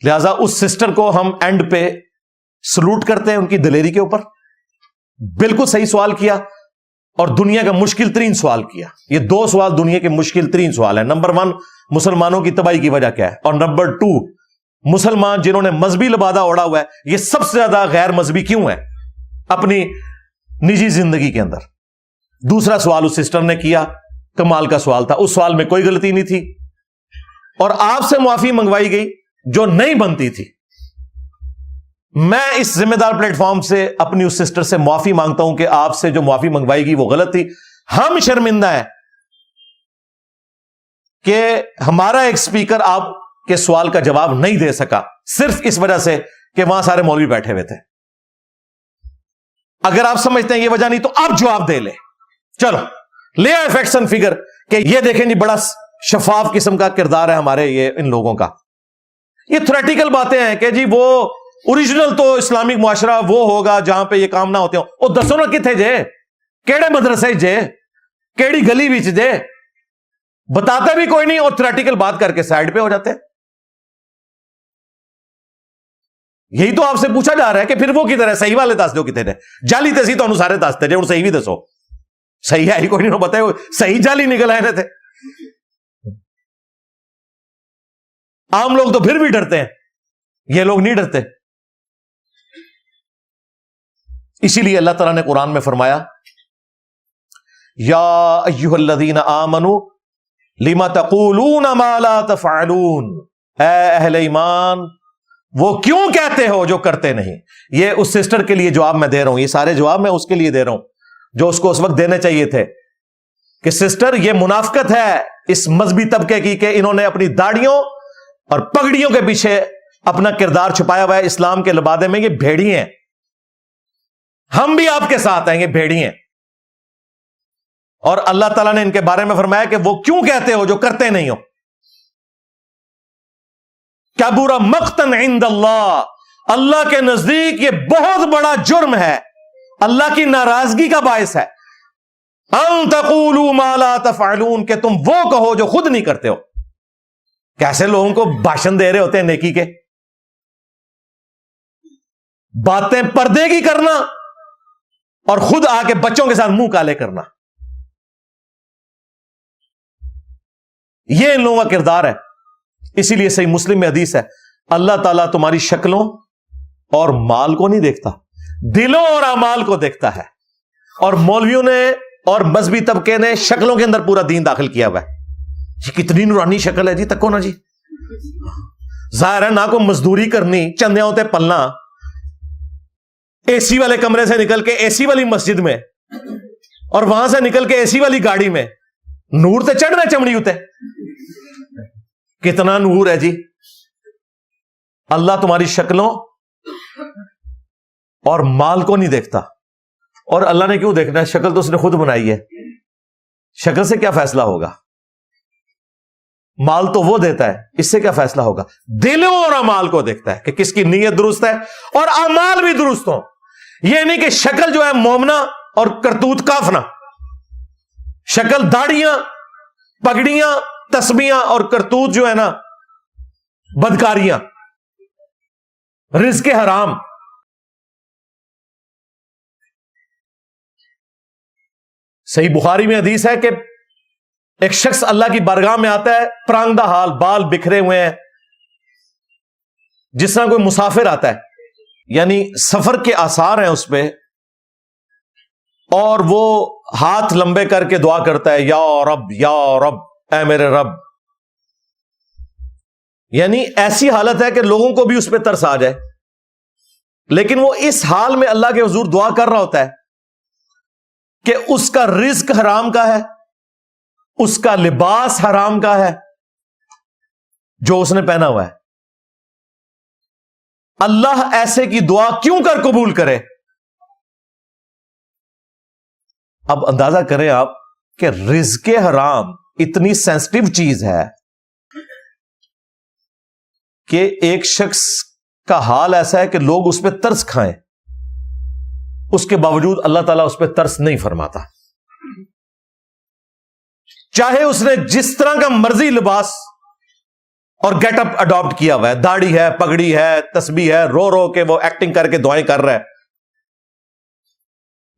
لہذا اس سسٹر کو ہم اینڈ پہ سلوٹ کرتے ہیں ان کی دلیری کے اوپر. بالکل صحیح سوال کیا اور دنیا کا مشکل ترین سوال کیا. یہ دو سوال دنیا کے مشکل ترین سوال ہیں. نمبر 1 مسلمانوں کی تباہی کی وجہ کیا ہے, اور نمبر 2 مسلمان جنہوں نے مذہبی لبادہ اوڑا ہوا ہے یہ سب سے زیادہ غیر مذہبی کیوں ہے اپنی نجی زندگی کے اندر. دوسرا سوال اس سسٹر نے کیا, کمال کا سوال تھا, اس سوال میں کوئی غلطی نہیں تھی اور آپ سے معافی منگوائی گئی جو نہیں بنتی تھی. میں اس ذمہ دار پلیٹ فارم سے اپنی اس سسٹر سے معافی مانگتا ہوں کہ آپ سے جو معافی منگوائی گئی وہ غلط تھی. ہم شرمندہ ہیں کہ ہمارا ایک سپیکر آپ کے سوال کا جواب نہیں دے سکا صرف اس وجہ سے کہ وہاں سارے مولوی بیٹھے ہوئے تھے. اگر آپ سمجھتے ہیں یہ وجہ نہیں تو آپ جواب دے لیں. چلو لے آئے فیکٹس اینڈ فگر کہ یہ دیکھیں جی بڑا شفاف قسم کا کردار ہے ہمارے یہ ان لوگوں کا. یہ تھریٹیکل باتیں ہیں کہ جی وہ اوریجنل تو اسلامک معاشرہ وہ ہوگا جہاں پہ یہ کام نہ ہوتے ہوں. وہ دسو نا کتنے جے, کیڑے مدرسے جے, کیڑی گلی بیچ جے, بتاتے بھی کوئی نہیں اور تھریٹیکل بات کر کے سائڈ پہ ہو جاتے ہیں. یہی تو آپ سے پوچھا جا رہا ہے کہ پھر وہ کدھر ہے, صحیح والے دس دو کتنے جالی تے سی تو سارے دستے جے, صحیح بھی دسو, صحیح ہے ہی کوئی نہیں بتائے, صحیح جالی نکل آئے تھے. عام لوگ تو پھر بھی ڈرتے ہیں, یہ لوگ نہیں ڈرتے. اسی لیے اللہ تعالیٰ نے قرآن میں فرمایا یا ایھا الذین آمنوا لما تقولون ما لا تفعلون, اے اہل ایمان وہ کیوں کہتے ہو جو کرتے نہیں. یہ اس سسٹر کے لیے جواب میں دے رہا ہوں, یہ سارے جواب میں اس کے لیے دے رہا ہوں جو اس کو اس وقت دینے چاہیے تھے کہ سسٹر یہ منافقت ہے اس مذہبی طبقے کی کہ انہوں نے اپنی داڑھیوں اور پگڑیوں کے پیچھے اپنا کردار چھپایا ہوا ہے. اسلام کے لبادے میں یہ بھیڑی ہیں, ہم بھی آپ کے ساتھ ہیں, یہ بھیڑی ہیں. اور اللہ تعالیٰ نے ان کے بارے میں فرمایا کہ وہ کیوں کہتے ہو جو کرتے نہیں ہو. کبر مقتا عند اللہ, اللہ کے نزدیک یہ بہت بڑا جرم ہے, اللہ کی ناراضگی کا باعث ہے. ان تقولوا ما لا تفعلون, کہ تم وہ کہو جو خود نہیں کرتے ہو. کیسے لوگوں کو بھاشن دے رہے ہوتے ہیں نیکی کے, باتیں پردے کی کرنا اور خود آ کے بچوں کے ساتھ منہ کالے کرنا. یہ ان لوگوں کا کردار ہے. اسی لیے صحیح مسلم میں حدیث ہے اللہ تعالیٰ تمہاری شکلوں اور مال کو نہیں دیکھتا, دلوں اور اعمال کو دیکھتا ہے. اور مولویوں نے اور مذہبی طبقے نے شکلوں کے اندر پورا دین داخل کیا ہوا ہے. یہ کتنی نورانی شکل ہے جی, تکو نا جی. ظاہر ہے نہ کو مزدوری کرنی, چندے ہوتے پلنا, اے سی والے کمرے سے نکل کے اے سی والی مسجد میں اور وہاں سے نکل کے اے سی والی گاڑی میں, نور تے چڑھنا چمڑی ہوتے. کتنا نور ہے جی. اللہ تمہاری شکلوں اور مال کو نہیں دیکھتا. اور اللہ نے کیوں دیکھنا ہے, شکل تو اس نے خود بنائی ہے, شکل سے کیا فیصلہ ہوگا. مال تو وہ دیتا ہے, اس سے کیا فیصلہ ہوگا. دلوں اور اعمال کو دیکھتا ہے کہ کس کی نیت درست ہے اور اعمال بھی درست ہوں. یہ نہیں کہ شکل جو ہے مومنا اور کرتوت کافنا, شکل داڑیاں پگڑیاں تسبیاں اور کرتوت جو ہے نا بدکاریاں, رزق حرام. صحیح بخاری میں حدیث ہے کہ ایک شخص اللہ کی بارگاہ میں آتا ہے پرانگدہ حال, بال بکھرے ہوئے ہیں, جس طرح کوئی مسافر آتا ہے, یعنی سفر کے آثار ہیں اس پہ, اور وہ ہاتھ لمبے کر کے دعا کرتا ہے یا رب یا رب, اے میرے رب. یعنی ایسی حالت ہے کہ لوگوں کو بھی اس پہ ترس آ جائے, لیکن وہ اس حال میں اللہ کے حضور دعا کر رہا ہوتا ہے کہ اس کا رزق حرام کا ہے, اس کا لباس حرام کا ہے جو اس نے پہنا ہوا ہے. اللہ ایسے کی دعا کیوں کر قبول کرے. اب اندازہ کریں آپ کہ رزق حرام اتنی سینسٹیو چیز ہے کہ ایک شخص کا حال ایسا ہے کہ لوگ اس پہ ترس کھائیں, اس کے باوجود اللہ تعالیٰ اس پہ ترس نہیں فرماتا. چاہے اس نے جس طرح کا مرضی لباس اور گیٹ اپ اڈاپٹ کیا ہوا ہے, داڑھی ہے, پگڑی ہے, تسبیح ہے, رو رو کے وہ ایکٹنگ کر کے دعائیں کر رہا ہے,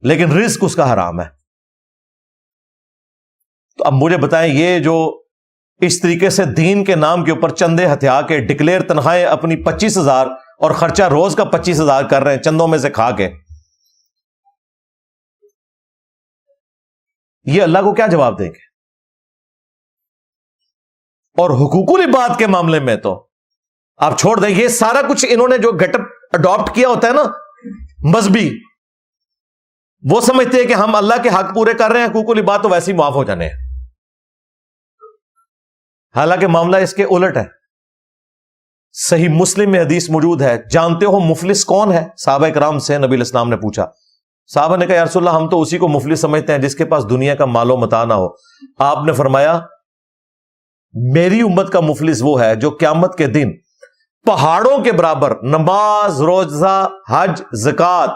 لیکن رزق اس کا حرام ہے. تو اب مجھے بتائیں, یہ جو اس طریقے سے دین کے نام کے اوپر چندے ہتھیا کے ڈکلیئر تنخواہیں اپنی 25,000 اور خرچہ روز کا 25,000 کر رہے ہیں چندوں میں سے کھا کے, یہ اللہ کو کیا جواب دیں گے؟ اور حقوق العباد کے معاملے میں تو آپ چھوڑ دیں, یہ سارا کچھ انہوں نے جو گیٹ اپ اڈاپٹ کیا ہوتا ہے نا مذہبی, وہ سمجھتے ہیں کہ ہم اللہ کے حق پورے کر رہے ہیں, حقوق العباد تو ویسے ہی معاف ہو جانے ہیں. حالانکہ معاملہ اس کے الٹ ہے. صحیح مسلم میں حدیث موجود ہے, جانتے ہو مفلس کون ہے؟ صحابہ کرام سے نبی علیہ السلام نے پوچھا. صحابہ نے کہا یا رسول اللہ ہم تو اسی کو مفلس سمجھتے ہیں جس کے پاس دنیا کا مال و متاع نہ ہو. آپ نے فرمایا میری امت کا مفلس وہ ہے جو قیامت کے دن پہاڑوں کے برابر نماز, روزہ, حج, زکات,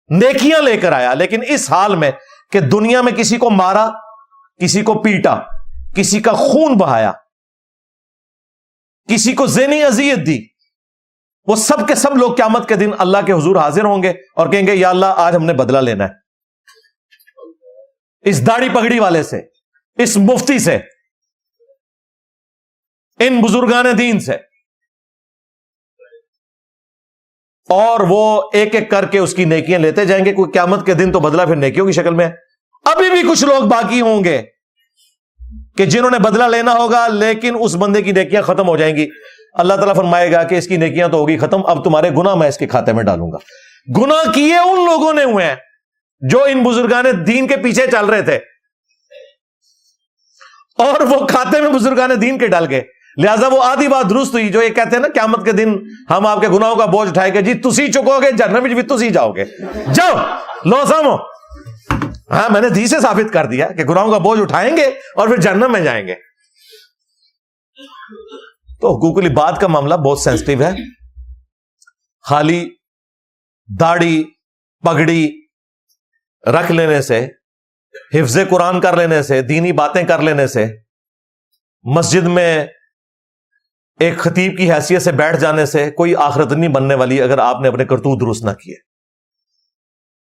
نیکیاں لے کر آیا, لیکن اس حال میں کہ دنیا میں کسی کو مارا, کسی کو پیٹا, کسی کا خون بہایا, کسی کو ذہنی اذیت دی. وہ سب کے سب لوگ قیامت کے دن اللہ کے حضور حاضر ہوں گے اور کہیں گے یا اللہ آج ہم نے بدلہ لینا ہے اس داڑھی پگڑی والے سے, اس مفتی سے, ان بزرگان دین سے. اور وہ ایک ایک کر کے اس کی نیکیاں لیتے جائیں گے. کوئی قیامت کے دن تو بدلہ پھر نیکیوں کی شکل میں. ابھی بھی کچھ لوگ باقی ہوں گے کہ جنہوں نے بدلہ لینا ہوگا, لیکن اس بندے کی نیکیاں ختم ہو جائیں گی. اللہ تعالیٰ فرمائے گا کہ اس کی نیکیاں تو ہوگی ختم, اب تمہارے گناہ میں اس کے کھاتے میں ڈالوں گا. گناہ کیے ان لوگوں نے ہوئے ہیں جو ان بزرگان دین کے پیچھے چل رہے تھے, اور وہ کھاتے میں بزرگان دین کے ڈال گئے. لہذا وہ آدھی بات درست ہوئی جو یہ کہتے ہیں نا قیامت کے دن ہم آپ کے گناہوں کا بوجھ اٹھائے گے. جی تسی چکو گے, جہنم میں بھی تسی جاؤ گے, جاؤ لو سامو. ہاں میں نے دی سے ثابت کر دیا کہ گناہوں کا بوجھ اٹھائیں گے اور پھر جہنم میں جائیں گے. تو حقوق العباد کا معاملہ بہت سینسٹیو ہے. خالی داڑھی پگڑی رکھ لینے سے, حفظ قرآن کر لینے سے, دینی باتیں کر لینے سے, مسجد میں ایک خطیب کی حیثیت سے بیٹھ جانے سے کوئی آخرت نہیں بننے والی اگر آپ نے اپنے کرتوت درست نہ کیے.